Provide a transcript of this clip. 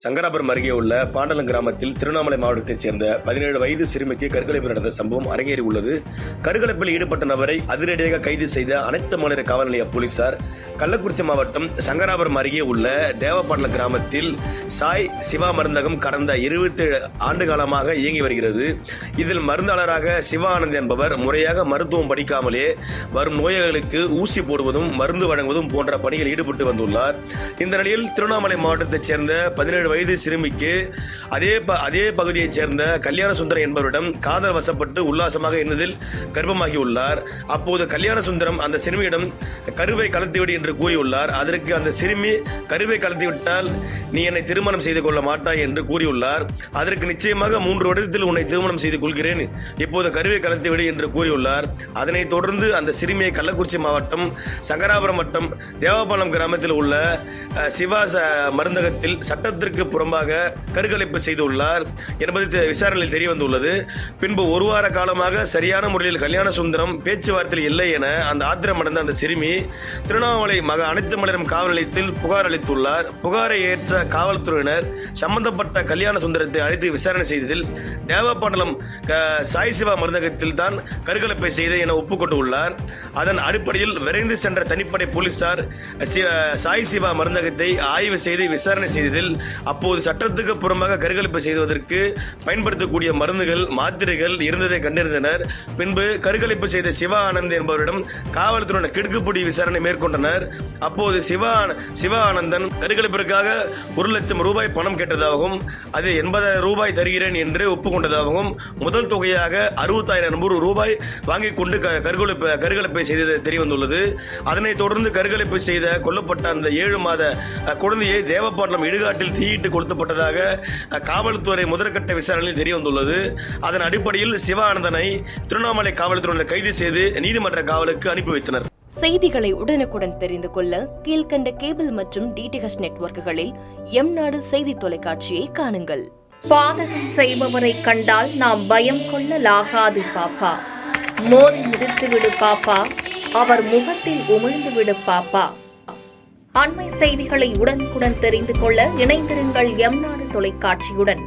சங்கராபுரம் அருகே உள்ள பாண்டலம் கிராமத்தில் திருவண்ணாமலை மாவட்டத்தைச் சேர்ந்த 17 வயது சிறுமிக்கு கருக்கலைப்பு நடந்த சம்பவம் அரங்கேறி உள்ளது. கருக்கலைப்பில் ஈடுபட்ட நபரை அதிரடியாக கைது செய்த அனைத்து மாநில காவல் நிலைய போலீசார் கள்ளக்குறிச்சி மாவட்டம் சங்கராபுரம் அருகே உள்ள தேவபாண்டலம் கிராமத்தில் சாய் சிவா மருந்தகம் கடந்த 27 ஆண்டு காலமாக இயங்கி வருகிறது. இதில் மருந்தாளராக சிவா ஆனந்த் என்பவர் முறையாக மருத்துவம் படிக்காமலே வரும் நோயாளிகளுக்கு ஊசி போடுவதும் மருந்து வழங்குவதும் போன்ற பணிகளில் ஈடுபட்டு வந்துள்ளார். இந்த நிலையில் திருவண்ணாமலை மாவட்டத்தைச் சேர்ந்த 17 வயது சிறுமிக்கு அதே பகுதியைச் சேர்ந்த கல்யாண சுந்தரம் என்பவரிடம் காதல் வசப்பட்டு உல்லாசமாக இருந்ததில் கர்ப்பமாகியுள்ளார். அப்போது கல்யாண சுந்தரம் அந்த சிறுமியிடம் கருவை கலத்திவிடு என்று கூறியுள்ளார். அதற்கு அந்த சிறுமி கருவை கலத்திவிட்டால் நீ என்னை திருமணம் செய்து கொள்ள மாட்டாய் என்று கூறியுள்ளார். அதற்கு நிச்சயமாக 3 வருடத்தில் உன்னை திருமணம் செய்து கொள்கிறேன், இப்போது கருவை கலத்திவிடு என்று கூறியுள்ளார். அதனைத் தொடர்ந்து அந்த சிறுமியை கள்ளக்குறிச்சி மாவட்டம் சங்கராபுரம் வட்டம் தேவபாலம் கிராமத்தில் உள்ள சிவா மருந்தகத்தில் சட்டத்திற்கு புறம்பாக கருக்கலைப்பு செய்துள்ளார் என்பது விசாரணையில் தெரியவந்துள்ளது. பின்பு 1 வார காலமாக சரியான முறையில் கல்யாண சுந்தரம் பேச்சுவார்த்தையில் இல்லை என அந்த ஆத்திரமடைந்த அந்த சிறுமி திருவண்ணாமலை அனைத்து மண்டலம் காவல் நிலையத்தில் புகார் அளித்துள்ளார். புகாரை ஏற்ற காவல்துறையினர் சம்பந்தப்பட்ட கல்யாண சுந்தரத்தை அழைத்து விசாரணை செய்ததில் தேவபாண்டலம் சாய் சிவா மருந்தகத்தில் தான் கருக்கலைப்பை செய்த என ஒப்புக்கொண்டுள்ளார். அதன் அடிப்படையில் விரைந்து சென்ற தனிப்படை போலீசார் சாய் சிவா மருந்தகத்தை ஆய்வு செய்து விசாரணை செய்ததில் அப்போது சட்டத்துக்கு புறம்பாக கருக்கலைப்பு செய்வதற்கு பயன்படுத்தக்கூடிய மருந்துகள் மாத்திரைகள் இருந்ததை கண்டறிந்தனர். பின்பு கருக்கலைப்பு செய்த சிவா ஆனந்த் என்பவரிடம் காவல்துறையினர் கிடுக்குப்பிடி விசாரணை மேற்கொண்டனர். அப்போது சிவா ஆனந்தன் கருக்கலைப்பிற்காக 1 லட்சம் ரூபாய் பணம் கேட்டதாகவும் அது 80,000 ரூபாய் தருகிறேன் என்று ஒப்புக்கொண்டதாகவும் முதல் தொகையாக 60,000 ரூபாய் வாங்கிக் கொண்டு கருக்கலைப்பை செய்தது தெரியவந்துள்ளது. அதனைத் தொடர்ந்து கருக்கலைப்பு செய்த கொல்லப்பட்ட அந்த 7 மாத குழந்தையை தேவபாண்டலம் இடுகாட்டில் தீயிட்டு கொளுத்தப்பட்டதாக காவல்துறை முதற்கட்ட விசாரணையில் தெரியவந்துள்ளது. அதன் அடிப்படையில் சிவானந்தனை திருவண்ணாமலை காவல்துறையினர் கைது செய்து நீதிமன்ற காவலுக்கு அனுப்பி வைத்தனர். செய்திகளை உடனுக்குடன் தெரிந்து கொள்ள கீழ்கண்ட கேபிள் மற்றும் டிடிஎச் நெட்வொர்க்குகளில் எம்நாடு செய்தி தொலைக்காட்சியை காணுங்கள். பாதகம் செய்பவரை கண்டால் நாம் பயம் கொள்ளலாகாது பாப்பா. மோதி மிதித்துவிடு பாப்பா, அவர் முகத்தில் உமிழ்ந்து விடு பாப்பா. அண்மை செய்திகளை உடனுக்குடன் தெரிந்து கொள்ள இணைந்திருங்கள் எம்நாடு தொலைக்காட்சியுடன்.